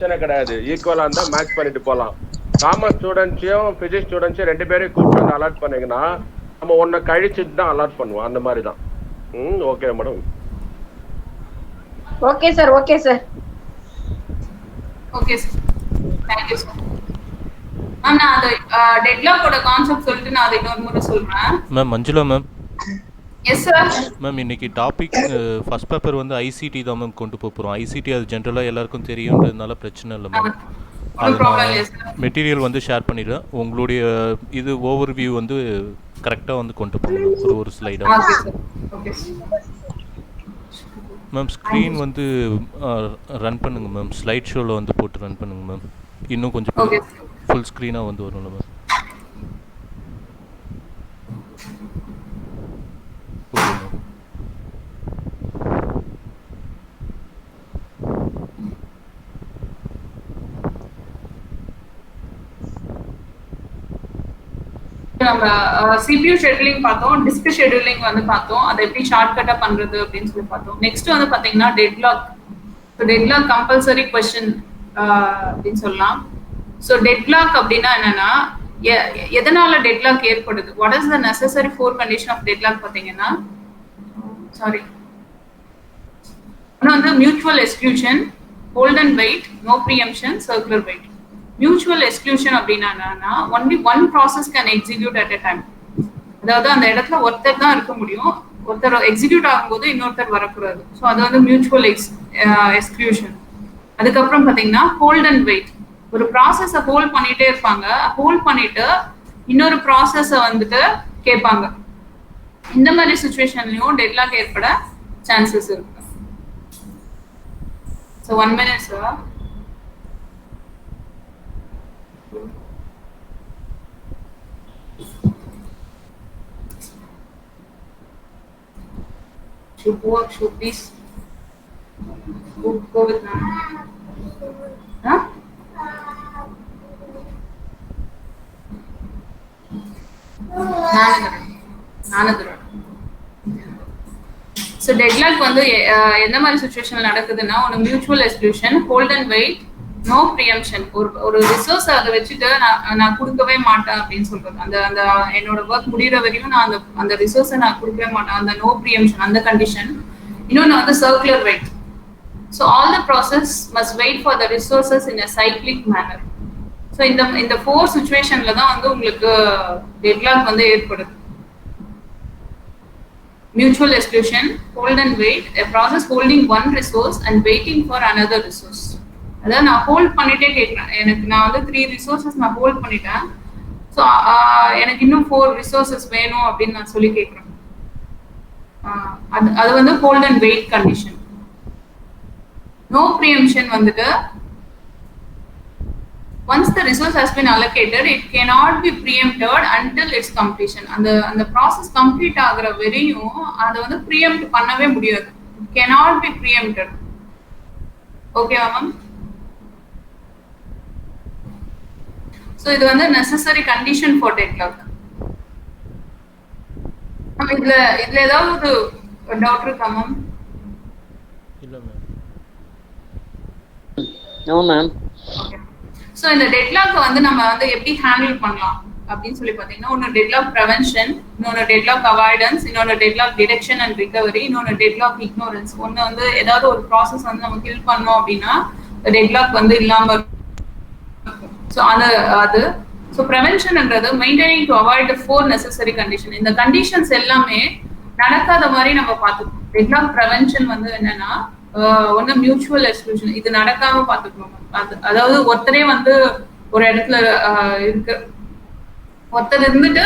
கிடையாது, ஈக்குவலா இருந்தா மேட்ச் பண்ணிட்டு போலாம். காமர்ஸ் ஸ்டூடெண்ட்ஸையும் பிசிக்ஸ் ஸ்டூடெண்ட்ஸையும் 2 பேரையும் கூப்பிட்டு வந்து அலாட் பண்ணீங்கன்னா நம்ம ஒன்றை கழிச்சுட்டு தான் அலாட் பண்ணுவோம். அந்த மாதிரி தான். Okay madam. Okay sir. Okay sir. Okay sir. Thank you sir. Ma'am நான் அந்த டெட்லாக்கோட கான்செப்ட் சொல்லிட்டு நான் அதை இன்னொரு முறை சொல்றேன். Ma'am Manjula ma'am. Yes sir. Ma'am இன்னைக்கு டாபிக் ஃபர்ஸ்ட் பேப்பர் வந்து ஐசிடி தான் மேம் கொண்டு போகிறோம். ஐசிடி அது ஜென்ரலாக எல்லாருக்கும் தெரியுன்றதுனால பிரச்சனை இல்லை மேம். அது நான் மெட்டீரியல் வந்து ஷேர் பண்ணிடுறேன். உங்களுடைய இது ஓவர் வியூ வந்து கரெக்டாக வந்து கொண்டு போகணும் ஒரு ஸ்லைடாக. மேம் ஸ்க்ரீன் வந்து ரன் பண்ணுங்கள் மேம். ஸ்லைட் ஷோவில் வந்து போட்டு ரன் பண்ணுங்கள் மேம். இன்னும் கொஞ்சம் ஃபுல் ஸ்க்ரீனாக வந்து வரும்ல மேம். நம்ம CPU ஷெட்யூலிங் பார்த்தோம், டிஸ்க் ஷெட்யூலிங் வந்து பார்த்தோம், அதை எப்படி ஷார்ட்கட்டா பண்றது அப்படின்னு சொல்லி பார்த்தோம். நெக்ஸ்ட் வந்து பாத்தீங்கன்னா deadlock. So deadlock compulsory question அப்படின்னு சொல்லலாம். ஸோ டெட்லாக் அப்படின்னா என்னன்னா எதனால டெட்லாக் ஏற்படுது, what is the necessary four condition of deadlock பார்த்தீங்கன்னா சாரி ஒன்று வந்து mutual exclusion, hold and wait, no preemption, circular wait. Mutual exclusion அப்படின்னா only one process can execute at a time. அதாவது அந்த இடத்துல ஒருத்தர் தான் இருக்க முடியும், ஒருத்தர் எக்ஸிக்யூட் ஆகும்போது இன்னொருத்தர் வரக்கூடாது. ஸோ அது வந்து மியூச்சுவல் எக்ஸ்க்ளூஷன். அதுக்கப்புறம் பார்த்தீங்கன்னா ஹோல்ட் அண்ட் வெயிட். ஒரு ப்ராசஸை ஹோல்ட் பண்ணிட்டே இருப்பாங்க, ஹோல்ட் பண்ணிட்டு இன்னொரு ப்ராசஸை வந்துட்டு கேட்பாங்க. இந்த மாதிரி சுச்சுவேஷன்லையும் டெட்லாக் ஏற்பட சான்சஸ் இருக்கு. So 1 minute sir. Should work, should please go with me. Huh? நானதுரன். ஸோ டெட்லாக் வந்து எந்த மாதிரி சுச்சுவேஷன்ல நடக்குதுன்னா ஒன்று mutual exclusion, hold and wait, no preemption. ஒரு ரிசோர்ஸ் அதை வச்சுட்டு நான் கொடுக்கவே மாட்டேன் அப்படின்னு சொல்றது. அந்த என்னோட ஒர்க் முடிகிற வரையும் நான் அந்த ரிசோர்ஸை நான் கொடுக்கவே மாட்டேன், அந்த நோ ப்ரீஎம்ப்ஷன் அந்த கண்டிஷன். இன்னொன்று வந்து circular wait. So all the process must wait for the resources in a cyclic manner. So இந்த 4 சுச்சுவேஷன்ல தான் வந்து உங்களுக்கு டெட்லாக் வந்து ஏற்படுது. Mutual exclusion, hold and wait, a process holding one resource and waiting for another resource. அதாவது நான் hold பண்ணிட்டே கேட்குறேன், நான் வந்து 3 ரிசோர்ஸஸ் நான் ஹோல்ட் பண்ணிட்டேன், ஸோ எனக்கு இன்னும் 4 ரிசோர்ஸஸ் வேணும் அப்படின்னு நான் சொல்லி கேட்குறேன். அது வந்து hold and wait condition. No preemption வந்துட்டு once the resource has been allocated, it cannot be preempted until its completion. அந்த process complete ஆகுற வரையும் அதை வந்து preempt பண்ணவே முடியாது. It cannot be preempted. ஓகேவா மேம்? ஸோ இது வந்து necessary condition for deadlock. இதுல ஏதாவது ஒரு டவுட் இருக்கா மேம்? இல்ல ma'am. No ma'am. Okay. So இந்த டெட்லாக் வந்து நம்ம வந்து எப்படி ஹேண்டில் பண்ணலாம் அப்படின்னு சொல்லி பார்த்தீங்கன்னா ஒன்று டெட்லாக் ப்ரிவென்ஷன், இன்னொன்று டெட்லாக் அவாய்டன்ஸ், இன்னொன்று டெட்லாக் டிடெக்ஷன் அண்ட் ரிகவரி, இன்னொன்று டெட்லாக் இக்னோரன்ஸ். ஒன்று வந்து ஏதாவது ஒரு ப்ராசஸ் வந்து நம்ம கில் பண்ணோம் அப்படின்னா டெட்லாக் வந்து இல்லாமல் இருக்கும். ஸோ அது ஸோ ப்ரிவென்ஷன்ன்றது maintaining to avoid the 4 necessary condition. இந்த கண்டிஷன்ஸ் எல்லாமே நடக்காத மாதிரி நம்ம பார்த்துக்கணும். டெட்லாக் ப்ரிவென்ஷன் வந்து என்னன்னா ஒன்று மியூச்சுவல் எக்ஸ்க்ளூஷன், இது நடக்காம பார்த்துக்கணும். அதாவது ஒருத்தரே வந்து ஒரு இடத்துல ஒருத்தர் இருந்துட்டு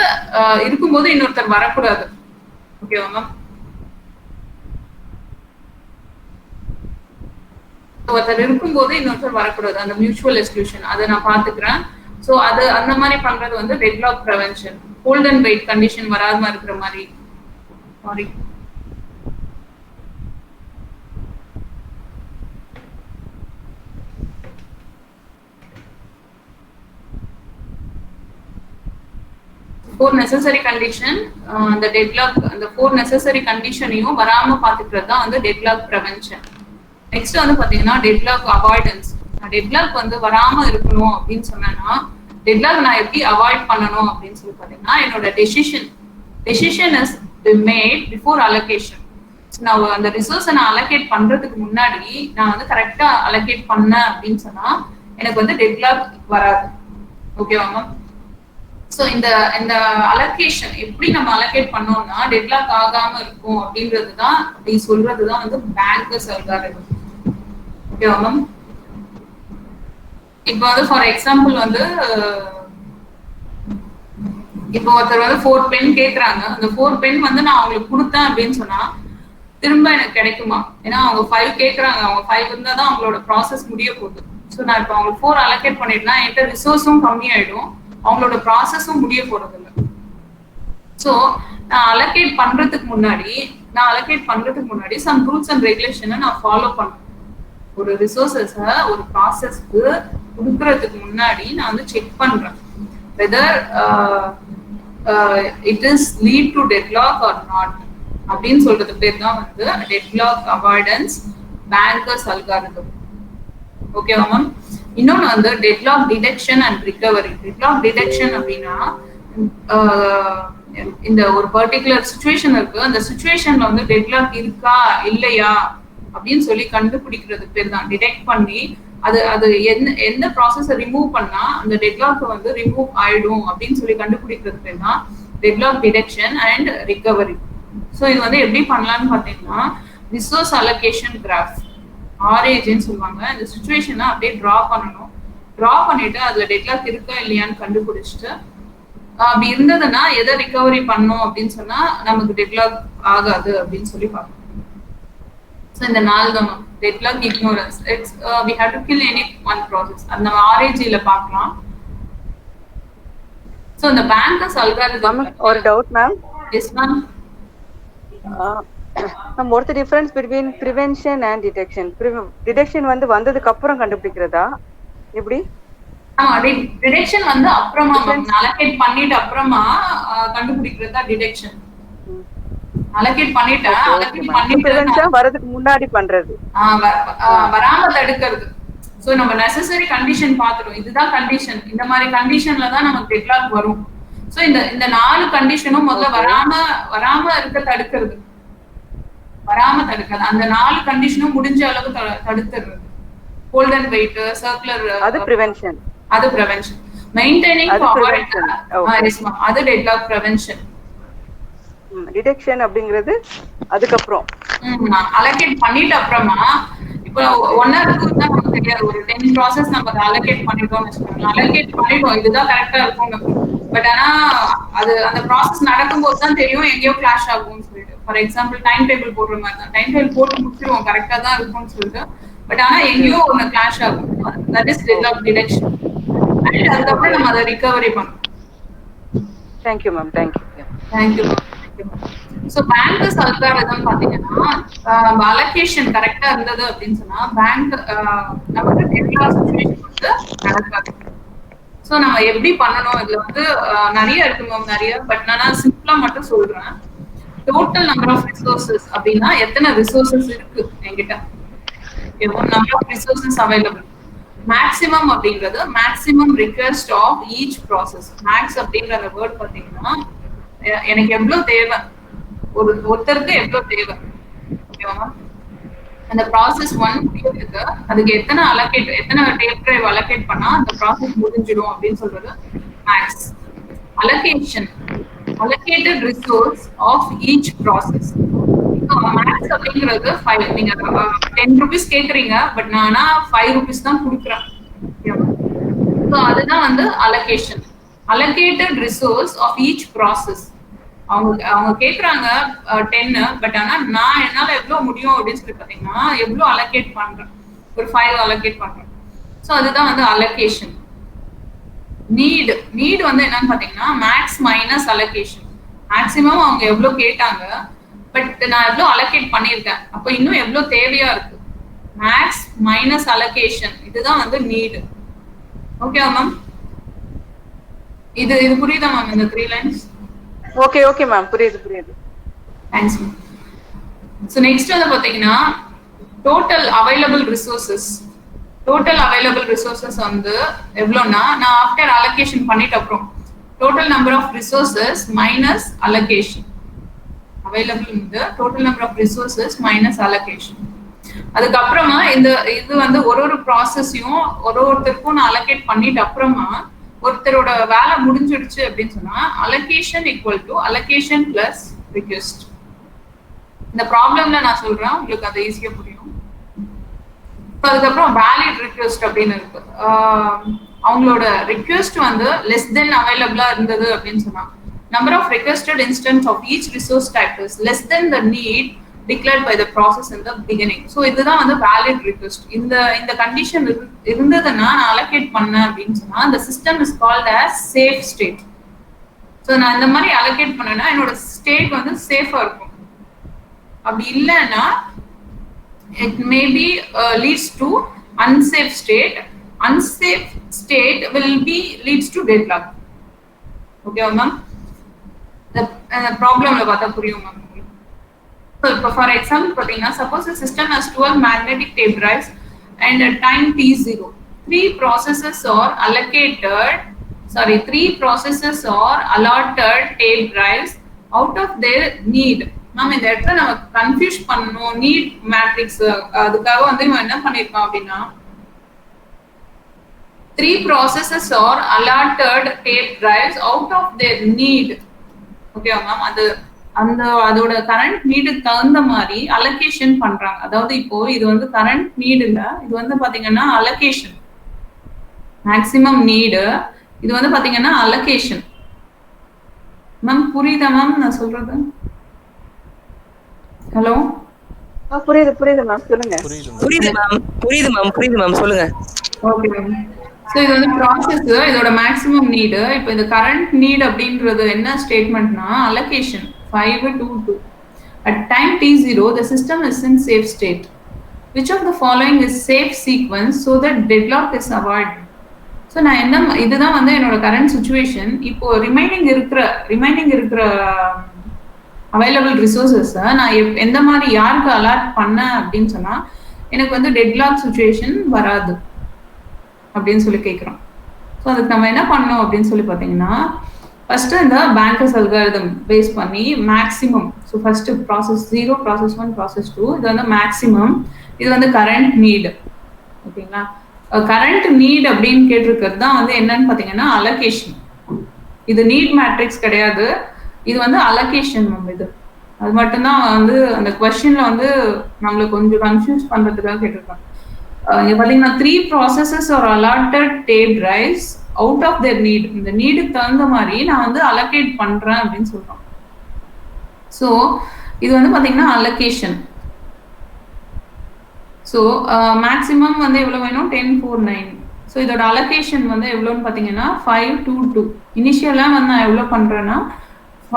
இருக்கும்போது இன்னொருத்தர் வரக்கூடாது. ஓகேவா மேம்? ஒருத்தர் இருக்கும்போது இன்னொருத்தர் வரக்கூடாது, அந்த மியூச்சுவல் எக்ஸ்க்ளூஷன் அதை நான் பார்த்துக்கிறேன். ஸோ அது அந்த மாதிரி பண்றது வந்து deadlock prevention. Hold and wait condition வராம இருக்கிற மாதிரி. Sorry. four necessary condition, the deadlock, the 4 necessary conditionையும் வராம பாத்துக்கிறது தான் வந்து deadlock prevention. Next வந்து பாத்தீங்கன்னா deadlock avoidance. டெட்லாக் வந்து வராம இருக்கணும் அப்படின்னு சொன்னேன்னா டெட்லாக் நான் எப்படி அவாய்ட் பண்ணணும் அப்படின்னு சொல்லி பாத்தீங்கன்னா என்னோட decision is made before allocation. நான் அந்த ரிசோர்ஸை நான் அலோகேட் பண்றதுக்கு முன்னாடி நான் வந்து கரெக்டா அலோகேட் பண்ணேன் அப்படின்னு சொன்னா எனக்கு வந்து டெட்லாக் வராது. ஓகேவா மேம்? ஸோ இந்த அலோகேஷன் எப்படி நம்ம அலோகேட் பண்ணோம்னா டெட்லாக் ஆகாம இருக்கும் அப்படின்றது தான் அப்படி சொல்றதுதான் வந்து பேங்கர்ஸ் அல்காரிதம். ஓகேவா மேம்? இப்போ வந்து ஃபார் எக்ஸாம்பிள் வந்து இப்போ ஒருத்தர் வந்து 4 பென் கேக்குறாங்க. அந்த 4 பென் வந்து நான் அவங்களுக்கு கொடுத்தேன் அப்படின்னு சொன்னா திரும்ப எனக்கு கிடைக்குமா? ஏன்னா அவங்க 5 கேக்குறாங்க, அவங்க 5 இருந்தா தான் அவங்களோட ப்ராசஸ் முடிய போகுது. ஸோ நான் இப்போ அவங்களுக்கு 4 அலோகேட் பண்ணிட்டேன்னா என்கிட்ட ரிசோர்ஸும் கம்மியாயிடும், அவங்களோட ப்ராசஸும் முடிய போறது இல்லை. ஸோ நான் அலோகேட் பண்றதுக்கு முன்னாடி சம் ரூல்ஸ் அண்ட் ரெகுலேஷனை நான் ஃபாலோ பண்ணேன். ஒரு ரிசோர்ஸஸ ஒரு ப்ராசஸ்க்கு கொடுக்கறதுக்கு முன்னாடி நான் வந்து செக் பண்றேன் whether it is lead to deadlock or not அப்படின்னு சொல்றது பேர் தான் வந்து டெட்லாக் அவாய்டன்ஸ் பேங்கர்ஸ் அல்காரிதம். ஓகேவா மேம்? இன்னொன்னு வந்து deadlock detection and recovery. Deadlock detection அப்படின்னா இந்த ஒரு பர்டிகுலர் சுச்சுவேஷன் இருக்கு, அந்த சுச்சுவேஷன்ல வந்து டெட்லாக் இருக்கா இல்லையா அப்படின்னு சொல்லி கண்டுபிடிக்கிறது பேர் தான் டிடெக்ட் பண்ணி அது எந்த ப்ராசஸை ரிமூவ் பண்ணா அந்த டெட்லாக் வந்து ரிமூவ் ஆயிடும் அப்படின்னு சொல்லி கண்டுபிடிக்கிறது பேர் தான் deadlock detection and recovery. So இது வந்து எப்படி பண்ணலாம்னு பார்த்தீங்கன்னா ரிசோர்ஸ் அலோகேஷன் கிராஃப் ஆர்ஏஜின்னு சொல்லுவாங்க. இந்த சுச்சுவேஷனை அப்படியே ட்ரா பண்ணிட்டு அதுல டெட்லாக் இருக்கா இல்லையான்னு கண்டுபிடிச்சிட்டு அப்படி இருந்ததுன்னா எதை ரிகவரி பண்ணும் அப்படின்னு சொன்னா நமக்கு டெட்லாக் ஆகாது அப்படின்னு சொல்லி பார்க்கணும். ஸோ இந்த 4 தான் deadlock ignorance. we have to kill any one process. அந்த ஆர்ஏஜில பார்க்கலாம். ஸோ இந்த பேங்கர்ஸ் அல்காரிதம் ஒரு doubt ma'am. Yes ma'am. what's the difference between prevention and detection? Detection வந்து வந்ததுக்கு அப்புறம் கண்டுபிடிக்கிறதா எப்படி? ஆமா, டிடெக்ஷன் வந்து அப்புறமா அலோகேட் பண்ணிட்டு அப்புறமா கண்டுபிடிக்கிறதா டிடெக்ஷன். அலோகேட் பண்ணிட்டு வரதுக்கு முன்னாடி பண்றது, வராம தடுக்கிறது. சோ நம்ம நெசசரி கண்டிஷன் பாத்துறோம், இதுதான் கண்டிஷன், இந்த மாதிரி கண்டிஷன்ல தான் நமக்கு டெட்லாக் வரும். சோ இந்த 4 கண்டிஷனும் முதல்ல வராம இருக்க தடுக்கிறது. அந்த 4 கண்டிஷனும் முடிஞ்ச அளவு தடுத்துறது. ஹோல்ட் அண்ட் வெயிட், சர்க்குலர், அது ப்ரிவென்ஷன். மெயின்டைனிங் டு அவாய்ட், அது டெட்லாக் ப்ரிவென்ஷன். டிடெக்ஷன் அப்படிங்கிறது அதுக்கு அப்புறம் அலோகேட் பண்ணிட்ட அப்புறமா இப்போ 1 or 2 தான் நமக்கு தெரியாது. ஒரு 10 ப்ராசஸ் நம்ம அலோகேட் பண்ணிட்டோம்னு வச்சுக்கோங்க. அலோகேட் பண்ணிட்டோம் இதுதான் கரெக்டா இருக்கும். பட் ஆனா அது அந்த ப்ராசஸ் நடக்கும்போது தான் தெரியும் எங்கேயோ கிளாஷ் ஆகும்னு சொல்லிட்டு. ஃபார் எக்ஸாம்பிள் டைம் டேபிள் போடுற மாதிரி தான், டைம் டேபிள் போட்டு முடிச்சிருவோம் கரெக்டா தான் இருக்கும்னு சொல்லிட்டு, பட் ஆனா எங்கேயோ ஒன்னு கிளாஷ் ஆகும். That is deadlock detection. And அதுக்கப்புறம் நம்ம அதை ரிகவரி பண்ணணும். Thank you ma'am. Thank you. So bankers algorithm பாத்தீங்கன்னா அலோகேஷன் கரெக்டா இருந்தது அப்படின்னு சொன்னா பேங்க் நமக்கு டெட்லாக் சிச்சுவேஷன் வந்து நடக்காது. சோ நம்ம எப்படி பண்ணணும், இதுல வந்து நிறைய இருக்கு மேம், நிறைய. பட் நான் சிம்பிளா மட்டும் சொல்றேன். டோட்டல் நம்பர் ஆஃப் ரிசோர்சஸ் அப்படின்னா எத்தனை ரிசோர்சஸ் இருக்கு என்கிட்ட, number of resources available. Maximum அப்படிங்கிறது maximum request of each process. Max அப்படிங்கிற வேர்ட் பாத்தீங்கன்னா எனக்கு எவ்வளவு தேவை, ஒருத்தருக்கு எவ்வளவு தேவை, அந்த ப்ராசஸ் 1 முடியறதுக்கு அதுக்கு எத்தனை டேப் டிரைவ் அலோகேட் பண்ணா அந்த ப்ராசஸ் முடிஞ்சிடும் அப்படின்னு சொல்றது max. Allocation, allocated resource of each process. Max அப்படிங்கிறது 5. நீங்க 10 rupees கேக்குறீங்க, பட் நான் 5 rupees தான் கொடுக்குறேன். ஸோ அதுதான் வந்து allocation. Allocated resource of each process. அவங்க கேக்குறாங்க 10, பட் ஆனா நான் என்னால எவ்வளவு முடியும் அப்படின்னு சொல்லி பாத்தீங்கன்னா எவ்வளவு அலோகேட் பண்றேன், ஒரு 5 அலோகேட் பண்றேன். ஸோ அதுதான் வந்து அலோகேஷன். நீட் வந்து என்னன்னு பாத்தீங்கன்னா மேக்ஸ் மைனஸ் அலோகேஷன். மேக்ஸிமம் அவங்க எவ்வளவு கேட்டாங்க, பட் நான் எவ்வளவு அலோகேட் பண்ணிருக்கேன், அப்ப இன்னும் எவ்வளவு தேவையா இருக்கு. மேக்ஸ் மைனஸ் அலோகேஷன், இதுதான் வந்து நீட். ஓகேவா மேம்? இது புரியுதா மேம் இந்த 3 lines? ஓகே மேம், புரியுது. Thanks ma'am. சோ நெக்ஸ்ட் வந்து பாத்தீங்கன்னா total available resources. Total available resources வந்து எவ்வளோன்னா, நான் ஆஃப்டர் அலோகேஷன் பண்ணிட்ட அப்புறம் total number of resources minus allocation. Available வந்து total number of resources minus allocation. அதுக்கப்புறமா இது வந்து ஒரு ப்ராசஸையும் ஒருத்தருக்கும் நான் அலோகேட் பண்ணிட்ட அப்புறமா ஒருத்தரோட வேலை முடிஞ்சிடுச்சு அப்படின்னு சொன்னா allocation equal to allocation plus request. இந்த ப்ராப்ளம்ல நான் சொல்றேன், உங்களுக்கு அது ஈஸியா புரியும். அதுக்கப்புறம் வேலிட் ரிக்வெஸ்ட் அப்படின்னு இருக்கு. அவங்களோட ரிக்வெஸ்ட் வந்து லெஸ் தென் அவைலபிளா இருந்தது அப்படின்னு சொன்னா number of requested instance of each resource type is less than the need declared by the process in the beginning. So இதுதான் வந்து வேலிட் ரிக்வெஸ்ட். இந்த கண்டிஷன் இருந்ததுன்னா நான் அலோகேட் பண்ணேன் அப்படின்னு சொன்னா அந்த system is called as safe state. So நான் இந்த மாதிரி அலோகேட் பண்ணேன்னா என்னோட ஸ்டேட் வந்து சேஃபா இருக்கும். அப்படி இல்லைன்னா it may be leads to unsafe state. Unsafe state will be leads to deadlock. Okay ma'am, the problem la paatha puriyum ma'am. So for example pathina, suppose the system has 12 magnetic tape drives and at time t0 three processes are allotted tape drives out of their need. Ma'am இந்த இடத்துல நம்ம confuse பண்ணணும் NEET matrix. அதுக்காக வந்து இவன் என்ன பண்ணிருக்கான் அப்படின்னா 3 processes are allotted tape drives out of their need. Okay ma'am, அதோட கரண்ட் நீடுக்கு தகுந்த மாதிரி அலோகேஷன் பண்றாங்க. அதாவது இப்போ இது வந்து கரண்ட் நீடு இல்ல, இது வந்து பாத்தீங்கன்னா அலோகேஷன். மேக்ஸிமம் நீடு, இது வந்து பாத்தீங்கன்னா அலோகேஷன். மேம் புரியுதா மேம் நான் சொல்றது? ஹலோ, புரியுது மேம், சொல்லுங்க. புரியுது மேம் சொல்லுங்க. Okay ma'am. சோ இது வந்து ப்ராசஸ், இதோட மேக்ஸிமம் நீட். இப்போ இந்த கரண்ட் நீட் அப்படின்றது என்ன ஸ்டேட்மென்ட்னா allocation 5 to 2 at time t0 the system is in safe state. Which of the following is safe sequence so that deadlock is avoided? So நான் என்ன, இதுதான் வந்து என்னோட கரண்ட் சுச்சுவேஷன். இப்போ ரிமைனிங் இருக்கிற அவைலபிள் ரிசோர்சஸ் நான் எந்த மாதிரி யாருக்கு அலாட் பண்ணேன் அப்படின்னு சொன்னா எனக்கு வந்து டெட்லாக் சுச்சுவேஷன் வராது அப்படின்னு சொல்லி கேட்குறோம். ஸோ அதுக்கு நம்ம என்ன பண்ணோம் அப்படின்னு சொல்லி பார்த்தீங்கன்னா ஃபர்ஸ்ட் இந்த பேங்கர்ஸ் அல்காரிதம் பேஸ் பண்ணி maximum. So first process 0, process 1, process 2, இது வந்து மேக்ஸிமம், இது வந்து கரண்ட் நீடு. ஓகேங்களா, கரண்ட் நீட் அப்படின்னு கேட்டிருக்கிறது தான் வந்து என்னன்னு பார்த்தீங்கன்னா அலோகேஷன். இது நீட் மேட்ரிக்ஸ் கிடையாது, இது வந்து அலோகேஷன் மேம். இது அது மட்டும்தான் வந்து அந்த கொஸ்டின்ல வந்து நம்மளுக்கு கொஞ்சம் கன்ஃபியூஸ் பண்றதுக்காக கேட்டிருக்காங்க. இங்க பாத்தீங்கன்னா 3 processes are allotted tape drives out of their need. இந்த நீடுக்கு தகுந்த மாதிரி நான் வந்து அலோகேட் பண்றேன் அப்படின்னு சொல்றோம். ஸோ இது வந்து பாத்தீங்கன்னா அலோகேஷன். ஸோ மேக்ஸிமம் வந்து எவ்வளவு வேணும்? 10, 4, 9. ஸோ இதோட அலோகேஷன் வந்து எவ்வளோன்னு பாத்தீங்கன்னா 5 to 2. இனிஷியலா வந்து நான் எவ்வளவு பண்றேன்னா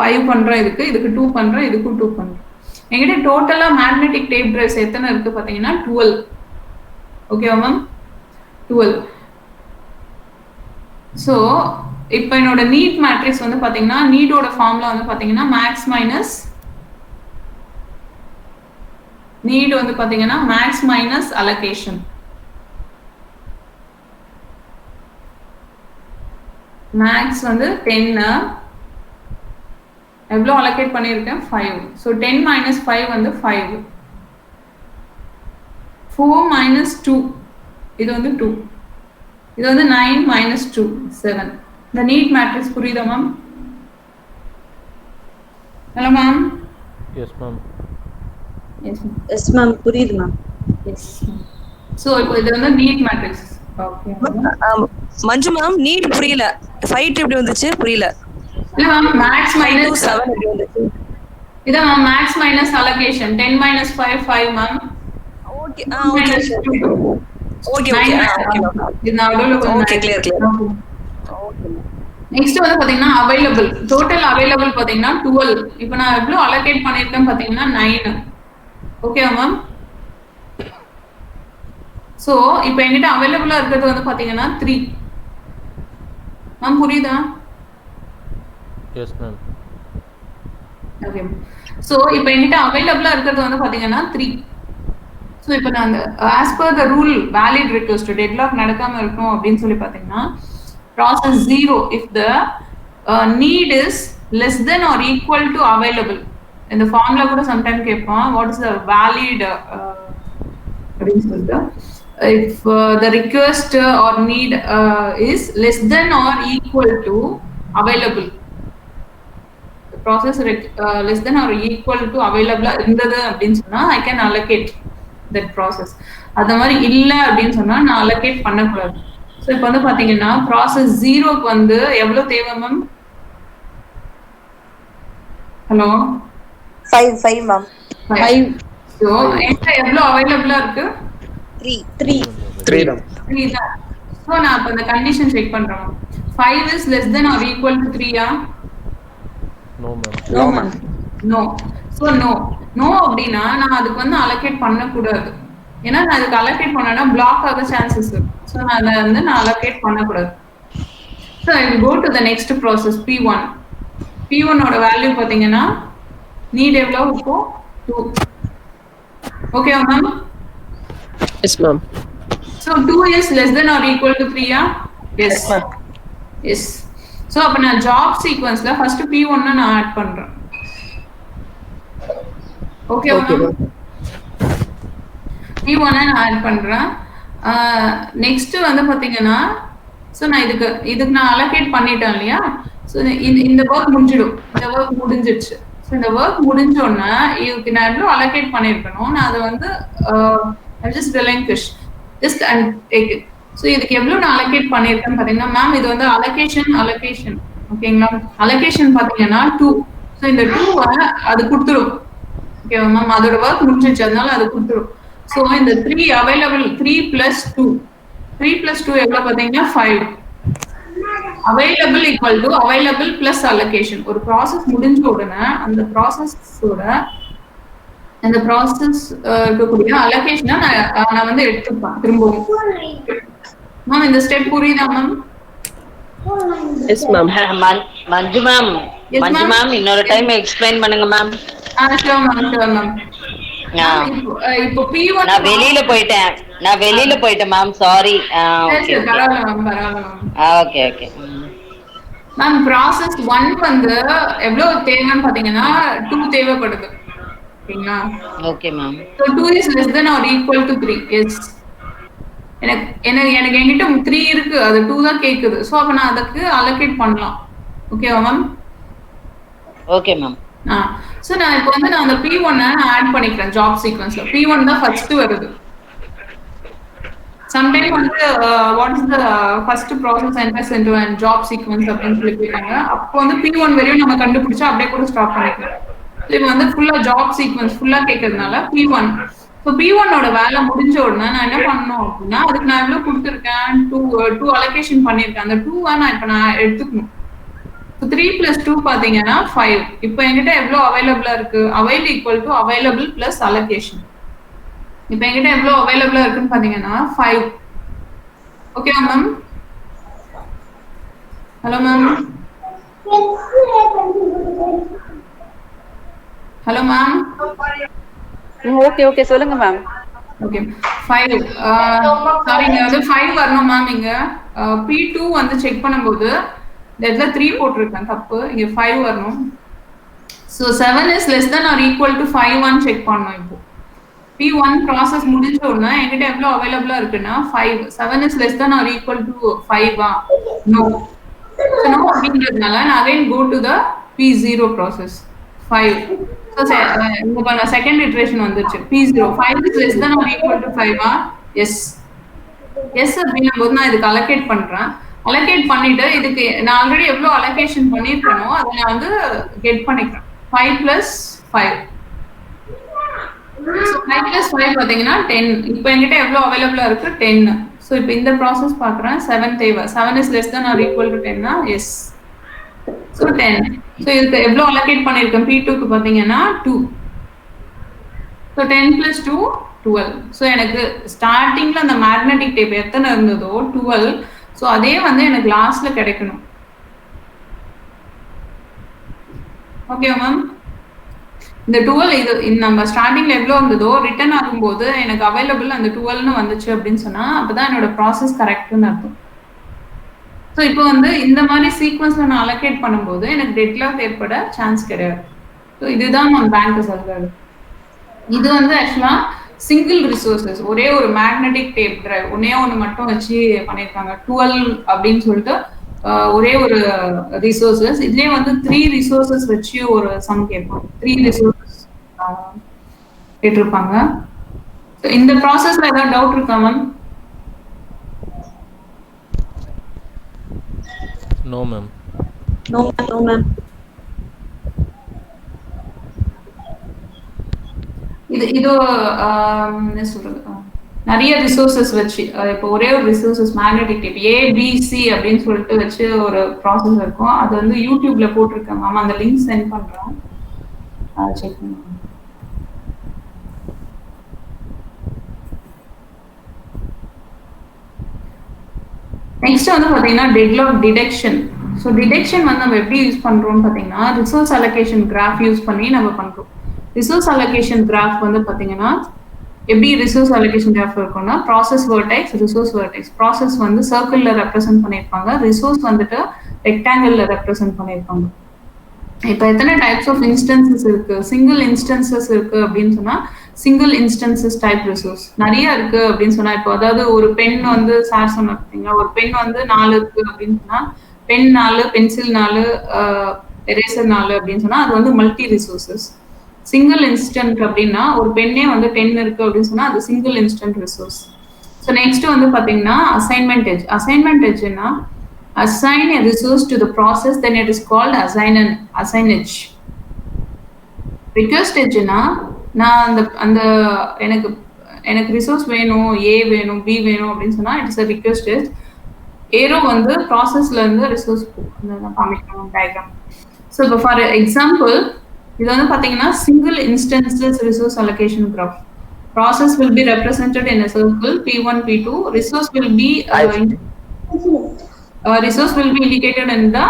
5 பண்றேன், இதுக்கு 2 பண்றேன், இதுக்கும் 2 பண்றேன். என்கிட்ட டோட்டலா மேக்னெட்டிக் டேப் டிரைவ்ஸ் எத்தனை இருக்கு பாத்தீங்கன்னா 12. ஓகேவா மேம்? 12. ஸோ இப்போ என்னோட நீட் மேட்ரிக்ஸ் வந்து பாத்தீங்கன்னா நீடோட ஃபார்ம்ல வந்து பாத்தீங்கன்னா மேக்ஸ் மைனஸ் நீட் வந்து பாத்தீங்கன்னா மேக்ஸ் மைனஸ் அலோகேஷன். மேக்ஸ் வந்து 10, எவ்வளோ அலோகேட் பண்ணியிருக்கேன் 5. ஸோ 10 minus 5 வந்து 5. 4 minus 2 இது வந்து 2. இது வந்து 9 minus 2 7. இந்த நீட் மேட்ரிக்ஸ் புரியுதா ma'am? Hello ma'am. Yes ma'am. Yes ma'am, புரியுது மேம். எஸ். ஸோ இப்போ இது வந்து நீட் மேட்ரிக்ஸ். ஓகே மஞ்சு மேம், நீட் புரியல, ஃபைட் எப்படி வந்துச்சு புரியல. இல்ல மேம், மேக்ஸ் மைனஸ் 7 எப்படி வந்துச்சு? இத ma'am maths minus allocation 10 minus 5 5 ma'am. Okay okay இது நடுவுல ஓகே கிளியர். ஓகே. நெக்ஸ்ட் வந்து பாத்தீங்கன்னா அவைலபிள், டோட்டல் அவைலபிள் பாத்தீங்கன்னா 12. இப்போ நான் எவ்வளவு அலோகேட் பண்ணிருக்கேன் பாத்தீங்கன்னா 9. ஓகேவா மேம்? சோ இப்போ என்கிட்ட அவைலபிளா இருக்கிறது வந்து பாத்தீங்கன்னா 3. மேம் புரியுதா? Yes ma'am. ஓகே. சோ இப்போ என்கிட்ட அவைலபிளா இருக்கிறது வந்து பாத்தீங்கன்னா 3. ஸோ இப்போ நான் அந்த as per the rule valid request deadlock நடக்காம இருக்கணும் அப்படின்னு சொல்லி பார்த்தீங்கன்னா process 0 if the need is less than or equal to available. இந்த ஃபார்ம்ல கூட சம்டைம் கேட்பான் வாட் இஸ் த வேலிட் அப்படின்னு சொல்லிட்டு if the request or need is less than or equal to available, the process less than or equal to available இருந்தது அப்படின்னு சொன்னா I can allocate that process. அது மாதிரி இல்ல அப்படின்னு சொன்னா நான் allocate பண்ணக்கூடாது. ஸோ இப்போ வந்து பாத்தீங்கன்னா ப்ராசஸ் 0க்கு வந்து எவ்வளவு தேவை மேம்? Hello 5 ma'am. 5. ஸோ என்கிட்ட எவ்வளவு அவைலபிளா இருக்கு? 3 தான். ஸோ நான் இப்போ இந்த கண்டிஷன் செக் பண்றேன். 5 is less than or equal to 3 ஆ? No ma'am. No. So no அப்படின்னா நான் அதுக்கு வந்து அலோகேட் பண்ணக்கூடாது. ஏன்னா நான் அதுக்கு அலோகேட் பண்ணேன்னா பிளாக் ஆக சான்சஸ் இருக்கு. ஸோ நான் அதை வந்து நான் அலோகேட் பண்ணக்கூடாது. So I will go to the next process P1. P1 ஓட வேல்யூ பார்த்தீங்கன்னா நீட் எவ்வளோ இப்போ 2. ஓகேவா ma'am? Yes ma'am. So 2 is less than or equal to 3 ஆ? Yes. Yes. So அப்ப நான் job sequenceல first P1 நான் ஆட் பண்றேன். ஓகே P1 நான் ஆட் பண்றேன். நெக்ஸ்ட் வந்து பாத்தீங்கன்னா சோ நான் இதுக்கு நான் அலோகேட் பண்ணிட்டேன் இல்லையா? சோ இந்த வர்க் முடிஞ்சிடும். இந்த வர்க் முடிஞ்சிடுச்சு. சோ இந்த வர்க் முடிஞ்ச உடனே இதுக்கு நான் எவ்வளவு அலோகேட் பண்ணிருக்கணும் நான் அதை வந்து I just relinquish just and take it. So இதுக்கு எவ்வளவு நான் அலோகேட் பண்ணிருக்கேன்னு பாத்தீங்கன்னா மேம் இது வந்து அலோகேஷன் ஓகேங்களா? அலோகேஷன் பாத்தீங்கன்னா 2. ஸோ இந்த 2 அது கொடுத்துரும். ஓகேவா மேம்? அதோட ஒர்க் முடிஞ்சிச்சு அதனால அது கொடுத்துரும். ஸோ இந்த 3 அவைலபிள் 3 + 2 3 + 2 எவ்வளவு பாத்தீங்கன்னா 5. Available equal to available plus allocation. ஒரு ப்ராசஸ் முடிஞ்ச உடனே அந்த ப்ராசஸோட அந்த ப்ராசஸ் இருக்கக்கூடிய அலோகேஷனை நான் வந்து எடுத்துப்பேன் திரும்பவும். மேம் இந்த ஸ்டெப் புரியுதா ma'am? Yes ma'am. Manju ma'am இன்னொரு டைம் எக்ஸ்பிளைன் பண்ணுங்க மேம். Sure ma'am. இப்போ P1 நான் வெளியில போயிட்டேன் மேம். சாரி. ஓகே பரவாயில்ல மேம். ஓகே மேம் ப்ராசஸ் 1 வந்து எவ்வளவு தேவைன்னு பாத்தீங்கன்னா 2 தேவைப்படுது. ஓகேங்களா? Okay ma'am. So 2 is less than or equal to 3. Yes. எனக்கு என்கிட்ட 3 இருக்கு. அது 2 தான் கேக்குது. சோ அப்ப நான் அதுக்கு அலோகேட் பண்ணலாம். ஓகேவா மேம்? Okay ma'am. சோ நான் இப்போ வந்து நான் அந்த P1 ஆட் பண்ணிக்கிறேன் ஜாப் சீக்வென்ஸ்ல. P1 தான் ஃபர்ஸ்ட் வருது. சம்டைம் வந்து what is the first process enters into a job sequence அப்படின்னு சொல்லி கேட்டாங்க. அப்போ வந்து P1 வரையும் நம்ம கண்டுபிடிச்சா அப்படியே கூட ஸ்டாப் பண்ணிக்கலாம். இப்போ வந்து ஃபுல்லா ஜாப் சீக்வென்ஸ் ஃபுல்லா கேட்கறதுனால P1. ஸோ P1 ஓட வேலை முடிஞ்ச உடனே நான் என்ன பண்ணணும் அப்படின்னா அதுக்கு நான் எவ்வளவு கொடுத்துருக்கேன் 2 அலோகேஷன் பண்ணியிருக்கேன். அந்த 2 நான் இப்போ நான் எடுத்துக்கணும். 3 + 2 பாத்தீங்கன்னா 5. இப்போ என்கிட்ட எவ்வளவு அவைலபிளா இருக்கு? Avail equal to available plus allocation. இப்போ என்கிட்ட எவ்வளவு அவைலபிளா இருக்குன்னு பாத்தீங்கன்னா 5. ஓகேவா ma'am? Hello ma'am. Hello ma'am. Okay சொல்லுங்க மேம். ஓகே 5 சாரி இங்க வந்து 5 வரணும் மேம். இங்க P2 வந்து செக் பண்ணும்போது இதுல 3 போட்டுருக்கேன் தப்பு. இங்க 5 வரணும். So 7 is less than or equal to 5 check பண்ணனும். இப்போ P1 process முடிஞ்ச உடனே என்கிட்ட எவ்வளவு அவைலபிளா இருக்குன்னா 5. 7 is less than or equal to 5 no. So no அப்படிங்கிறதுனால நான் again go to the P0 process 5. So இங்க பாருங்க செகண்ட் இட்டரேஷன் வந்துருச்சு. P0 5 is less than or equal to 5 S அப்படிங்கும்போது நான் இதுக்கு அலோகேட் பண்றேன். அலோகேட் பண்ணிட்டு இதுக்கு நான் ஆல்ரெடி எவ்வளவு அலோகேஷன் பண்ணிருக்கனோ அதை நான் வந்து கெட் பண்ணிக்கிறேன். 5 + 5. So 5 + 5 பாத்தீங்கன்னா 10. இப்போ என்கிட்ட எவ்வளவு அவைலபிளா இருக்கு 10. சோ இப்போ இந்த process பார்க்கறேன் 7 தேவை. 7 is less than or equal to 10 yes. So 10. So இதுக்கு எவ்வளவு அலோகேட் பண்ணிருக்கேன் P2 க்கு பாத்தீங்கன்னா 2. சோ 10 + 2 12. சோ எனக்கு ஸ்டார்டிங்ல அந்த மேக்னெட்டிக் டேப் எத்தனை இருந்ததோ 12. சோ அதே வந்து எனக்கு லாஸ்ட்ல கிடைக்கணும். Okay ma'am. இந்த 12 இது நம்ம ஸ்டார்டிங்ல எவ்வளவு இருந்ததோ ரிட்டர்ன் ஆகும்போது எனக்கு அவைலபிள் அந்த 12ன்னு வந்துச்சு அப்படின்னு சொன்னா அப்பதான் என்னோட ப்ராசஸ் கரெக்ட்னு அர்த்தம். ஸோ இப்போ வந்து இந்த மாதிரி சீக்வன்ஸ்ல நான் அலோகேட் பண்ணும்போது எனக்கு டெட்லாக் ஏற்பட சான்ஸ் கிடையாது. ஸோ இதுதான் நம்ம பேங்க் சொல்றது. இது வந்து ஆக்சுவலா சிங்கிள் ரிசோர்சஸ், ஒரே ஒரு மேக்னெட்டிக் டேப் டிரைவ் ஒன்னே ஒன்று மட்டும் வச்சு பண்ணியிருக்காங்க. 12 அப்படின்னு சொல்லிட்டு ஒரே ஒரு ரிசோர்சஸ். இதுலயே வந்து 3 ரிசோர்சஸ் வச்சு ஒரு சம் கேட்பாங்க. 3 ரிசோர்சஸ் கேட்டிருப்பாங்க. இந்த ப்ராசஸ்ல ஏதாவது டவுட் இருக்கா ma'am? No ma'am. No ma'am. இது என்ன சொல்றது, நிறைய ரிசோர்சஸ் வச்சு இப்போ ஒரே ஒரு ரிசோர்சஸ் மேக்னெட்டிக் டேப் ABC அப்படின்னு சொல்லிட்டு வச்சு ஒரு ப்ராசஸ் இருக்கும். அது வந்து யூடியூப்ல போட்டிருக்கேன் மேம், அந்த லிங்க் சென்ட் பண்றேன், செக் பண்ணுங்க. நெக்ஸ்ட் வந்து பாத்தீங்கன்னா டெட்லாக் டிடெக்ஷன். ஸோ டிடெக்ஷன் வந்து நம்ம எப்படி யூஸ் பண்றோம்னு பாத்தீங்கன்னா ரிசோர்ஸ் அலோகேஷன் கிராஃப் யூஸ் பண்ணி நம்ம பண்றோம். ரிசோர்ஸ் அலோகேஷன் கிராஃப் வந்து பாத்தீங்கன்னா எப்படி ரிசோர்ஸ் அலோகேஷன் கிராஃப் இருக்கும்னா process vertex, resource vertex. Process வந்து சர்க்கிள்ல ரெப்ரசென்ட் பண்ணியிருப்பாங்க, ரிசோர்ஸ் வந்துட்டு ரெக்டாங்கிள்ல ரெப்ரசென்ட் பண்ணியிருப்பாங்க. இப்போ எத்தனை டைப்ஸ் ஆஃப் இன்ஸ்டன்சஸ் இருக்கு, சிங்கிள் இன்ஸ்டன்சஸ் இருக்கு அப்படின்னு சொன்னா சிங்கிள் இன்ஸ்டன்சஸ் டைப் ரிசோர்ஸ் நிறைய இருக்கு அப்படின்னு சொன்னா, இப்போ அதாவது ஒரு பென் வந்து சார் சொன்ன பார்த்தீங்களா, ஒரு பென் வந்து 4 இருக்கு அப்படின்னு சொன்னா பென் 4, பென்சில் 4, எரேசர் 4 அப்படின்னு சொன்னா அது வந்து மல்டி ரிசோர்சஸ். சிங்கிள் இன்ஸ்டன்ட் அப்படின்னா ஒரு பெண்ணே வந்து 10 இருக்கு அப்படின்னு சொன்னா அது single instant resource. So next வந்து பாத்தீங்கன்னா அசைன்மெண்ட் எட்ஜ். அசைன்மெண்ட் எட்ஜ்னா assign a resource to the process, then it is called assign edge. request edge னா நான் அந்த எனக்கு ரிசோர்ஸ் வேணும், A வேணும், B வேணும் அப்படின்னு சொன்னா it's a request edge. Arrow வந்து ப்ராசஸ்ல இருந்து ரிசோர்ஸ் நான் காமிக்கணும் டயக்ராம். ஸோ இப்போ ஃபார் எக்ஸாம்பிள் இது வந்து பாத்தீங்கன்னா single instances resource allocation graph. process will be represented in a circle P1 P2. resource will be indicated in the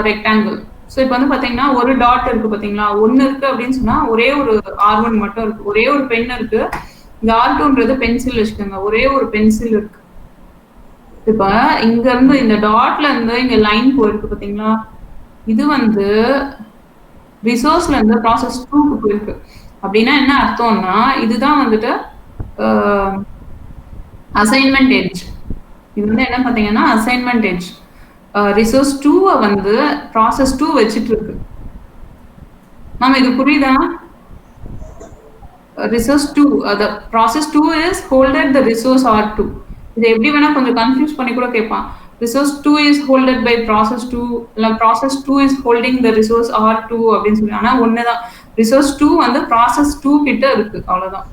rectangle. So இப்போ வந்து பாத்தீங்கன்னா ஒரு டாட் இருக்கு பாத்தீங்களா, 1 இருக்கு அப்படின்னு சொன்னா ஒரே ஒரு R1 மட்டும் இருக்கு, ஒரே ஒரு பென் இருக்கு. இந்த R2ன்றது பென்சில் வச்சுக்கோங்க, ஒரே ஒரு பென்சில் இருக்கு. இப்ப இங்க இருந்து இந்த டாட்ல இருந்து இங்க லைன் போயிருக்கு பாத்தீங்களா, இது வந்து ரிசோர்ஸ்ல இருந்து ப்ராசஸ் 2க்கு போயிருக்கு. அப்படின்னா என்ன அர்த்தம்னா இதுதான் வந்துட்டு அசைன்மெண்ட் எட்ஜ். இது வந்து என்ன பாத்தீங்கன்னா அசைன்மெண்ட் எட்ஜ். ரிசோர்ஸ் 2 வந்து ப்ராசஸ் 2 வச்சிட்டு இருக்கு. நாம இது புரியுதா? Resource 2 the process 2 is holded the resource R2. இது எப்படி வேணா கொஞ்சம் கன்ஃபியூஸ் பண்ணி கூட கேட்பான். resource 2 is holded by process 2 இல்ல process 2 is holding the resource R2 அப்படின்னு சொல்லி. ஆனா ஒண்ணுதான், resource 2 வந்து process 2 கிட்ட இருக்கு, அவ்வளவுதான்.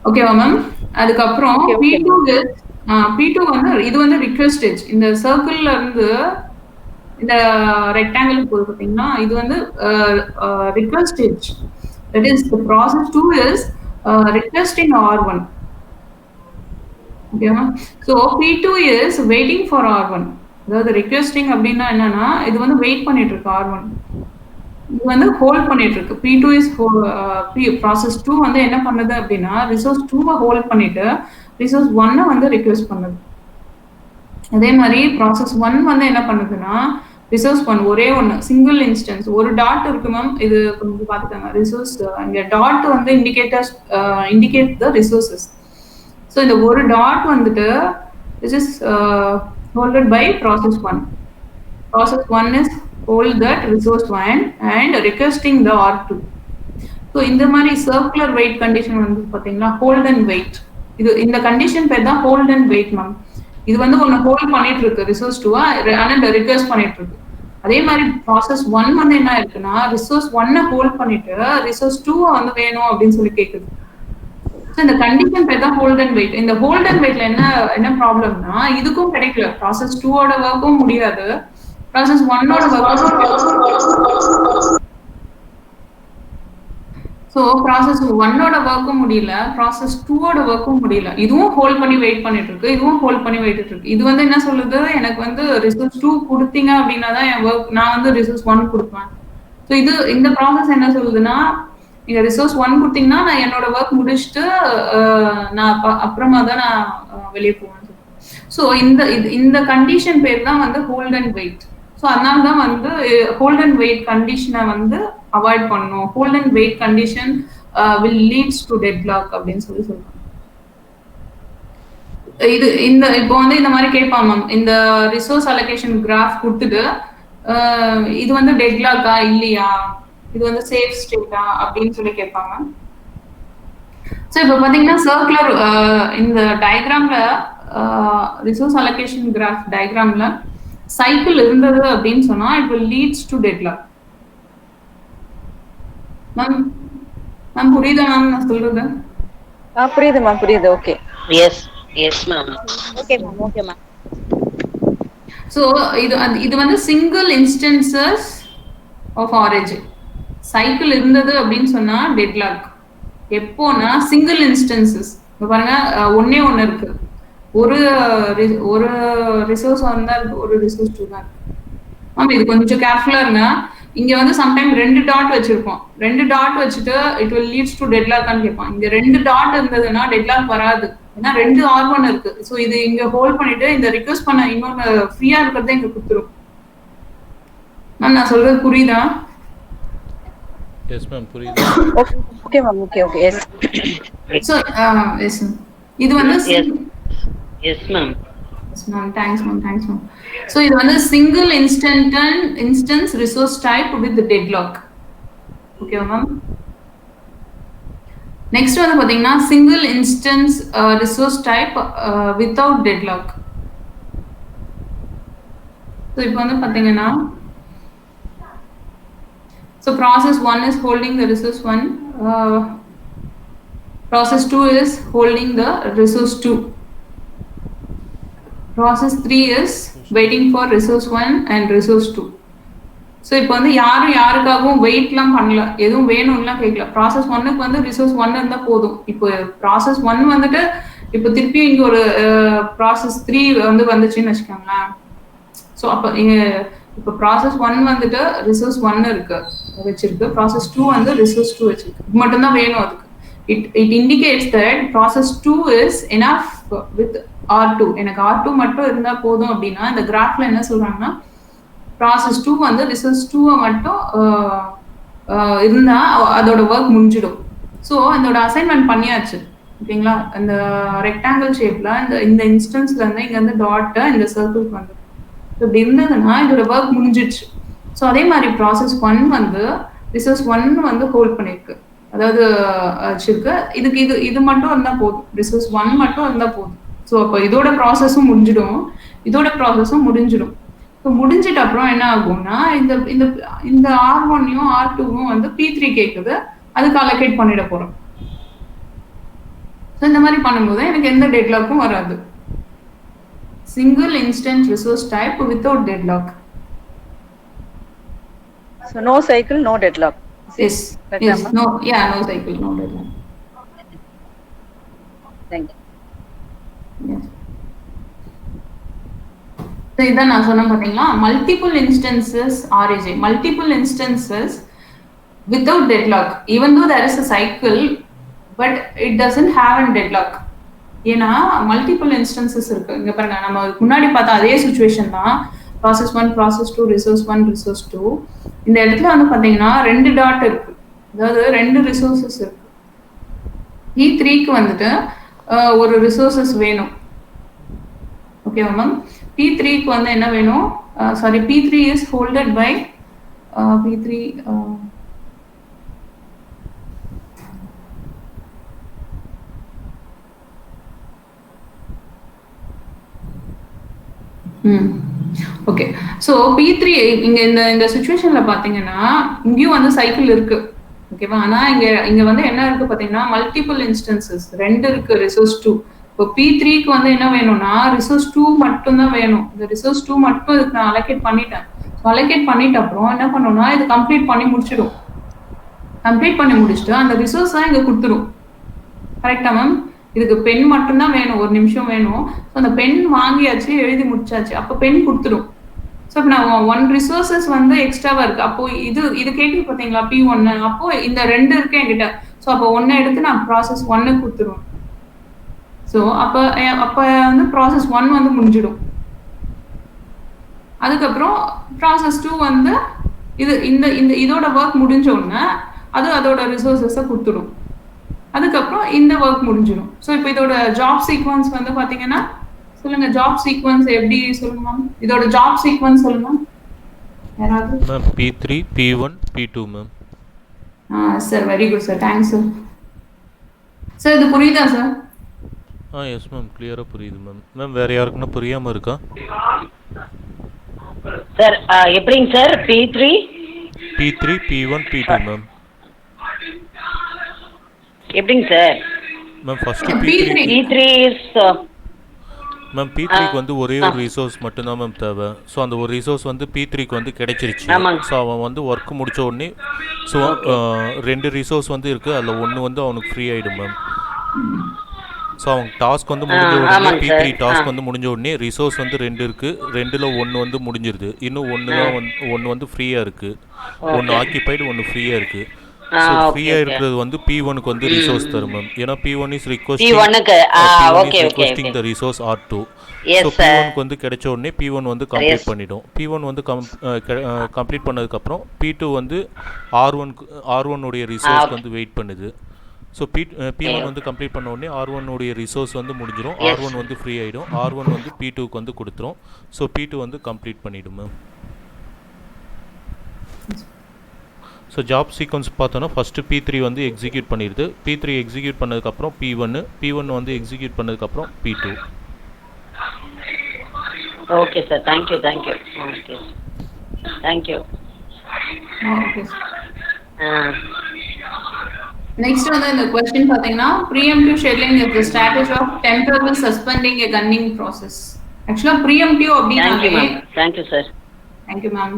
ஓகேவா மேம்? அதுக்கப்புறம் P2 வந்து இது வந்து ரிக்வெஸ்ட் எட்ஜ். இந்த சர்க்கிள்ல இருந்து இந்த ரெக்டாங்கிள் போகுது பாத்தீங்கன்னா இது வந்து request edge. that is the process 2 is requesting R1. ஓகேவா? so P2 is waiting for R1. அதாவது requesting அப்படின்னா என்னன்னா இது வந்து வெயிட் பண்ணிட்டு இருக்கு R1, இது வந்து ஹோல்ட் பண்ணிட்டு இருக்கு. P2 is process 2 வந்து என்ன பண்ணுது அப்படின்னா ரிசோர்ஸ் 2 ஹோல்ட் பண்ணிட்டு ரிசோர்ஸ் 1 வந்து ரிக்வெஸ்ட் பண்ணுது. அதே மாதிரி ப்ராசஸ் 1 வந்து என்ன பண்ணுதுன்னா ரிசோர்ஸ் 1 ஒரே ஒன்று சிங்கிள் இன்ஸ்டன்ஸ், ஒரு டாட் இருக்கு மேம், இது கொஞ்சம் பார்த்துக்கோங்க. ரிசோர்ஸ் இங்க டாட் வந்து இண்டிகேட் த ரிசோர்சஸ். ஸோ இந்த ஒரு டாட் வந்துட்டு this is holded by process 1. process 1 is hold that resource 1 and requesting the R2. So இந்த மாதிரி சர்க்குலர் வெயிட் கண்டிஷன் வந்து பார்த்தீங்கன்னா ஹோல்ட் அண்ட் வெயிட். இது இந்த கண்டிஷன் பேர் தான் ஹோல்ட் அண்ட் வெயிட் மேம். இது வந்து ஒன்று ஹோல்ட் பண்ணிட்டு இருக்கு ரிசோர்ஸ் 2 ஆனால் ரிக்வெஸ்ட் பண்ணிட்டு இருக்கு. அதே மாதிரி ப்ராசஸ் 1 வந்து என்ன இருக்குன்னா ரிசோர்ஸ் 1 ஹோல்ட் பண்ணிட்டு ரிசோர்ஸ் 2 வந்து வேணும் அப்படின்னு சொல்லி கேட்குது. ஸோ இந்த கண்டிஷன் பேர் தான் ஹோல்ட் அண்ட் வெயிட். இந்த ஹோல்ட் அண்ட் வெயிட்ல என்ன ப்ராப்ளம்னா இதுக்கும் கிடைக்கல, ப்ராசஸ் 2ஓட ஒர்க்கும் முடியாது, ப்ராசஸ் 1ஓட ஒர்க்கும். ஸோ ப்ராசஸ் 1ஓட ஒர்க்கும் முடியல, ப்ராசஸ் 2ஓட ஒர்க்கும் முடியல. இதுவும் ஹோல்ட் பண்ணி வெயிட் பண்ணிட்டு இருக்கு, இதுவும் ஹோல்ட் பண்ணி வெயிட் இருக்கு. இது வந்து என்ன சொல்லுது, எனக்கு வந்து ரிசோர்ஸ் 2 கொடுத்தீங்க அப்படின்னா தான் என் ஒர்க் நான் வந்து ரிசோர்ஸ் 1 கொடுப்பேன். ஸோ இந்த ப்ராசஸ் என்ன சொல்லுதுன்னா, நீங்க ரிசோர்ஸ் 1 கொடுத்தீங்கன்னா நான் என்னோட ஒர்க் முடிச்சுட்டு நான் அப்புறமா தான் நான் வெளியே போவேன். ஸோ இந்த கண்டிஷன் பேர் தான் வந்து ஹோல்ட் அண்ட் வெயிட். ஸோ அதனால தான் வந்து ஹோல்ட் அண்ட் வெயிட் கண்டிஷனை வந்து அவாய்ட் பண்ணணும். Hold and wait condition will leads to deadlock அப்படின்னு சொல்லுவாங்க. இப்போ வந்து இந்த மாதிரி கேட்பாங்க மேம், இந்த ரிசோர்ஸ் அலோகேஷன் கிராஃப் கொடுத்துட்டு இது வந்து டெட்லாக்கா இல்லையா, இது வந்து சேஃப் ஸ்டேட்டா அப்படின்னு சொல்லி கேட்பாங்க. ஸோ இப்போ பார்த்தீங்கன்னா சர்க்குலர் இந்த டயக்ராம்ல ரிசோர்ஸ் அலோகேஷன் கிராஃப் டயக்ராம்ல சைக்கிள் இருந்தது அப்படின்னு சொன்னா it will leads to deadlock. Ma'am புரியுதா மேம் நான் சொல்றது? புரியுது மேம், புரியுது. Okay, yes ma'am. Okay ma'am. So இது வந்து single instances of origin. Cycle இருந்தது அப்படின்னு சொன்னா டெட்லாக். எப்போனா சிங்கிள் இன்ஸ்டன்சஸ். இப்போ பாருங்க, ஒன்னே ஒன்று இருக்கு, ஒரு ரிசோர்ஸ் இருந்தா இருக்கு, ஒரு ரிசோர்ஸ் 2 தான் இருக்கு. மேம் இது கொஞ்சம் கேர்ஃபுல்லா இருங்க. இங்க வந்து சம்டைம் 2 டாட் வச்சிருப்போம். 2 டாட் வச்சுட்டு இட் வில் லீட்ஸ் டு டெட்லாக்னு கேட்பான். இங்க 2 டாட் இருந்ததுன்னா டெட்லாக் வராது. ஏன்னா 2 R1 இருக்கு. ஸோ இது இங்க ஹோல்ட் பண்ணிட்டு இந்த ரிக்வெஸ்ட் பண்ண இன்னொன்னு ஃப்ரீயா இருக்கிறத இங்க கொடுத்துரும். மேம் நான் சொல்றது புரியுதா? எஸ் மேம், புரியுது. Okay ma'am, okay yes. So yes இது வந்து yes ma'am. Yes ma'am, thanks ma'am. So இது வந்து single instance resource type with the deadlock. Okay ma'am. Next வந்து பாத்தீங்கன்னா single instance resource type without deadlock. So இப்போ வந்து பாத்தீங்கன்னா, so process 1 is holding the resource 1, process 2 is holding the resource 2. Process 3 is waiting for resource 1 and resource 2. So இப்போ வந்து யாருக்காகவும் வெயிட்லாம் பண்ணல, எதுவும் வேணும்லாம் கேட்கல. ப்ராசஸ் 1க்கு வந்து ரிசோர்ஸ் 1 இருந்தால் போதும். இப்போ ப்ராசஸ் 1 வந்துட்டு இப்போ திருப்பி இங்கே ஒரு ப்ராசஸ் 3 வந்து வந்துச்சுன்னு வச்சுக்கோங்களேன். ஸோ அப்போ இப்போ ப்ராசஸ் 1 வந்துட்டு ரிசோர்ஸ் 1 வச்சிருக்கு, ப்ராசஸ் 2 வந்து ரிசோர்ஸ் 2 வச்சிருக்கு. இது மட்டும்தான் வேணும் அதுக்கு. It indicates that process 2 is enough with R2. எனக்கு R2 மட்டும் இருந்தா போதும் அப்படின்னா இந்த கிராஃப்ல என்ன சொல்றாங்கன்னா, ப்ராசஸ் 2 வந்து ரிசோர்ஸ் 2 மட்டும் இருந்தா அதோட ஒர்க் முடிஞ்சிடும். ஸோ இதோட அசைன்மெண்ட் பண்ணியாச்சு. ஓகேங்களா? இந்த ரெக்டாங்கிள் ஷேப்ல இந்த இன்ஸ்டன்ஸ்ல இருந்து இங்க வந்து டாட் இந்த சர்க்கிள்க்கு வந்து இப்படி இருந்ததுன்னா இதோட ஒர்க் முடிஞ்சிடுச்சு. ஸோ அதே மாதிரி ப்ராசஸ் 1 வந்து ரிசோர்ஸ் 1 வந்து ஹோல்ட் பண்ணிருக்கு, அதாவது வச்சிருக்கு. இதுக்கு இது மட்டும் இருந்தா போதும், ரிசோர்ஸ் 1 மட்டும் இருந்தா போதும். ஸோ அப்போ இதோட ப்ராசஸும் முடிஞ்சிடும், இதோட ப்ராசஸும் முடிஞ்சிடும். ஸோ முடிஞ்சிட்ட அப்புறம் என்ன ஆகும்னா, இந்த R1யும் R2வும் வந்து P3 கேட்குது, அதுக்கு அலோகேட் பண்ணிட போறோம். ஸோ இந்த மாதிரி பண்ணும்போது எனக்கு எந்த டெட்லாக்கும் வராது. Single instant resource type without deadlock. So no cycle, no deadlock. Yes. No cycle, no deadlock. Thank you. Yes. So இதான் நான் சொன்ன பாத்தீங்களா, multiple instances RAJ, multiple instances without deadlock, even though there is a cycle, but it doesn't have a deadlock. ஏன்னா multiple instances இருக்கு. இங்க பாருங்க, நம்ம முன்னாடி பார்த்தா அதே சிச்சுவேஷன் தான். Process 1, process 2, resource 1, resource 2. இந்த இடத்துல வந்து பாத்தீங்கன்னா 2 டாட் இருக்கு, அதாவது 2 ரிசோர்சஸ் இருக்கு. P3க்கு வந்துட்டு ஒரு ரிசோர்சஸ் வேணும். ஓகேவா மேம்? P3க்கு வந்து என்ன வேணும்? Sorry, P3 is holded by P3 okay. So P3 இங்க இந்த சிச்சுவேஷன்ல பாத்தீங்கன்னா இங்கேயும் வந்து சைக்கிள் இருக்கு. ஓகேவா? ஆனா இங்க வந்து என்ன இருக்கு பாத்தீங்கன்னா மல்டிபிள் இன்ஸ்டன்சஸ் 2 இருக்கு, ரிசோர்ஸ் 2. இப்போ P3க்கு வந்து என்ன வேணும்னா ரிசோர்ஸ் 2 மட்டும் தான் வேணும். இந்த ரிசோர்ஸ் 2 மட்டும் இதுக்கு நான் அலோகேட் பண்ணிட்டேன். அலோகேட் பண்ணிட்ட அப்புறம் என்ன பண்ணணும்னா இது கம்ப்ளீட் பண்ணி முடிச்சிடும். கம்ப்ளீட் பண்ணி முடிச்சுட்டு அந்த ரிசோர்ஸ் தான் இங்க கொடுத்துரும். கரெக்டா மேம்? இதுக்கு பென் மட்டும்தான் வேணும், ஒரு நிமிஷம் வேணும். ஸோ அந்த பென் வாங்கியாச்சு, எழுதி முடிச்சாச்சு, அப்போ பென் கொடுத்துடும். ஸோ இப்போ நான் 1 ரிசோர்ஸஸ் வந்து எக்ஸ்ட்ராவா இருக்கு. அப்போ இது கேட்டு பார்த்தீங்களா P1, அப்போ இந்த 2 இருக்கு என்கிட்ட. ஸோ அப்போ 1 எடுத்து நான் ப்ராசஸ் 1 கொடுத்துருவேன். ஸோ அப்போ வந்து ப்ராசஸ் 1 வந்து முடிஞ்சிடும். அதுக்கப்புறம் ப்ராசஸ் 2 வந்து இதோட ஒர்க் முடிஞ்ச உடனே அதோட ரிசோர்ஸஸை கொடுத்துடும். அதுக்கப்புறம் இந்த ஒர்க் முடிஞ்சிடும். ஸோ இப்போ இதோட ஜாப் சீக்வன்ஸ் வந்து பார்த்தீங்கன்னா சொல்லுங்க, ஜாப் சீக்வன்ஸ் எப்படி சொல்லுங்க மேம்? இதோட ஜாப் சீக்வன்ஸ் சொல்லுங்க யாராவது. Ma'am P3 P1 P2 ma'am. Sir very good sir, thanks sir. Sir இது புரியுதா சார்? எஸ் மேம், கிளியராக புரியுது மேம். மேம் வேறு யாருக்குன்னா புரியாமல் இருக்கா? சார் எப்படிங்க sir? P3 P1 P2 ma'am. எப்படிங்க sir? Ma'am first P3 is ma'am P3க்கு வந்து ஒரே ஒரு ரிசோர்ஸ் மட்டும்தான் மேம் தேவை. ஸோ அந்த ஒரு ரிசோர்ஸ் வந்து P3க்கு வந்து கிடைச்சிருச்சு. ஸோ அவன் வந்து ஒர்க் முடிச்ச உடனே ஸோ 2 ரிசோர்ஸ் வந்து இருக்குது, அதில் ஒன்று வந்து அவனுக்கு ஃப்ரீ ஆகிடும் மேம். ஸோ அவங்க டாஸ்க் வந்து முடிஞ்ச உடனே P3 டாஸ்க் வந்து முடிஞ்ச உடனே ரிசோர்ஸ் வந்து 2 இருக்குது, 2ல் 1 வந்து முடிஞ்சிருது. இன்னும் ஒன்று வந்து ஃப்ரீயாக இருக்குது, ஒன்று ஆக்கியபைடு, ஒன்று ஃப்ரீயாக இருக்குது. ஸோ ஃப்ரீயாக இருக்கிறது வந்து P1க்கு வந்து ரிசோர்ஸ் தரும் மேம். ஏன்னா P1 is requesting the resource R2. So P1க்கு வந்து கிடைச்ச உடனே P1 வந்து கம்ப்ளீட் பண்ணிடும். P1 வந்து கம்ப்ளீட் பண்ணதுக்கப்புறம் P2 வந்து R1 உடைய ரிசோர்ஸ்க்கு வந்து வெயிட் பண்ணுது. ஸோ P1 வந்து கம்ப்ளீட் பண்ண உடனே R1 உடைய ரிசோர்ஸ் வந்து முடிஞ்சிடும், R1 வந்து ஃப்ரீ ஆகிடும், R1 வந்து P2க்கு வந்து கொடுத்துரும். ஸோ P2 வந்து கம்ப்ளீட் பண்ணிடும் மேம். ஸோ ஜாப் சீக்வன்ஸ் பார்த்தோன்னா ஃபஸ்ட்டு P3 வந்து எக்ஸிக்யூட் பண்ணிடுது. P3 எக்ஸிக்யூட் பண்ணதுக்கப்புறம் P1 வந்து எக்ஸிக்யூட் பண்ணதுக்கப்புறம் P2. Okay sir, thank you. Okay thank you. Okay sir. Next வந்து இந்த क्वेश्चन பாத்தீங்கன்னா preemptive scheduling is the strategy of temporarily suspending a gunning process. Actually preemptive அப்படினாலே thank you sir. Thank you ma'am.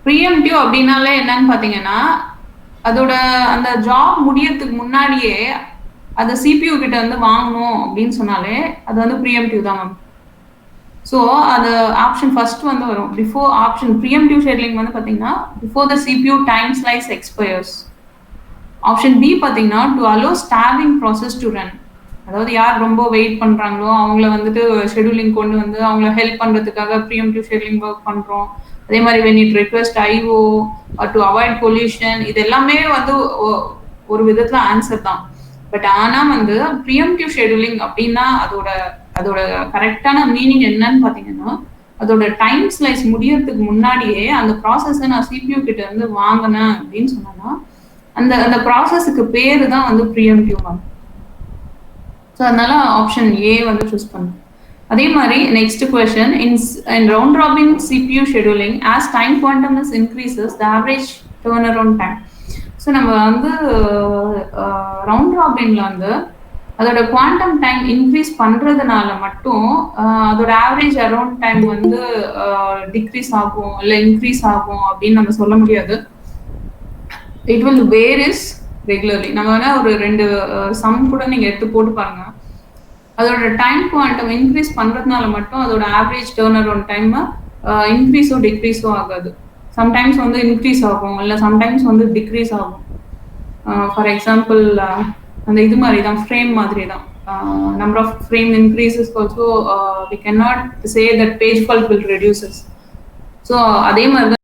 preemptive அப்படினாலே என்னன்னு பாத்தீங்கன்னா அதோட அந்த ஜாப் முடியறதுக்கு முன்னாடியே அந்த CPU கிட்ட வந்து வாங்கணும் அப்படின்னு சொன்னாலே அது வந்து preemptive தான் மேம். ஸோ அது ஆப்ஷன் ஃபர்ஸ்ட் வந்து வரும். பிஃபோர் ஆப்ஷன் preemptive scheduling வந்து பாத்தீங்கன்னா before the CPU time slice expires. Option B பார்த்தீங்கன்னா to allow starving process to run. அதாவது யார் ரொம்ப வெயிட் பண்ணுறாங்களோ அவங்கள வந்துட்டு ஷெடியூலிங் கொண்டு வந்து அவங்கள ஹெல்ப் பண்ணுறதுக்காக ப்ரீஎம்டிவ் ஷெடியூலிங் ஒர்க் பண்ணுறோம். அதே மாதிரி when it request IO to avoid pollution, இது எல்லாமே வந்து ஒரு விதத்தில் ஆன்சர் தான். பட் ஆனால் வந்து ப்ரீஎம்டிவ் ஷெடியூலிங் அப்படின்னா அதோட கரெக்டான மீனிங் என்னன்னு பார்த்தீங்கன்னா அதோட டைம் ஸ்லைஸ் முடியறதுக்கு முன்னாடியே அந்த ப்ராசஸை நான் CPU கிட்ட இருந்து வாங்கினேன் அப்படின்னு சொன்னேன்னா அந்த ப்ராசஸுக்கு பேரு தான் வந்து ப்ரீஎம்டிவ் மேம். ஸோ அதனால ஆப்ஷன் ஏ வந்து சூஸ் பண்ணும். அதே மாதிரி next question, in round robin CPU scheduling as time quantum is increases the average turn around time. So நம்ம வந்து ரவுண்ட் ராபின்ல வந்து அதோட குவாண்டம் டைம் இன்க்ரீஸ் பண்றதுனால மட்டும் அதோட ஆவரேஜ் அரவுண்ட் டைம் வந்து டிக்ரீஸ் ஆகும் இல்லை இன்க்ரீஸ் ஆகும் அப்படின்னு நம்ம சொல்ல முடியாது. It will varies regularly. நம்ம வேணா ஒரு 2 சம் கூட நீங்க எடுத்து போட்டு பாருங்க. அதோட டைம் குவாண்டம் இன்க்ரீஸ் பண்றதுனால மட்டும் அதோட ஆவரேஜ் டர்ன் அரவுண்ட் டைம் இன்க்ரீஸோ டிக்ரீஸோ ஆகாது. சம்டைம்ஸ் வந்து இன்க்ரீஸ் ஆகும், இல்லை சம்டைம்ஸ் வந்து டிக்ரீஸ் ஆகும். ஃபார் எக்ஸாம்பிள் அந்த இது மாதிரி தான், ஃப்ரேம் மாதிரி தான். Number of frame increases also we cannot say that page fault will reduces. So அதே மாதிரி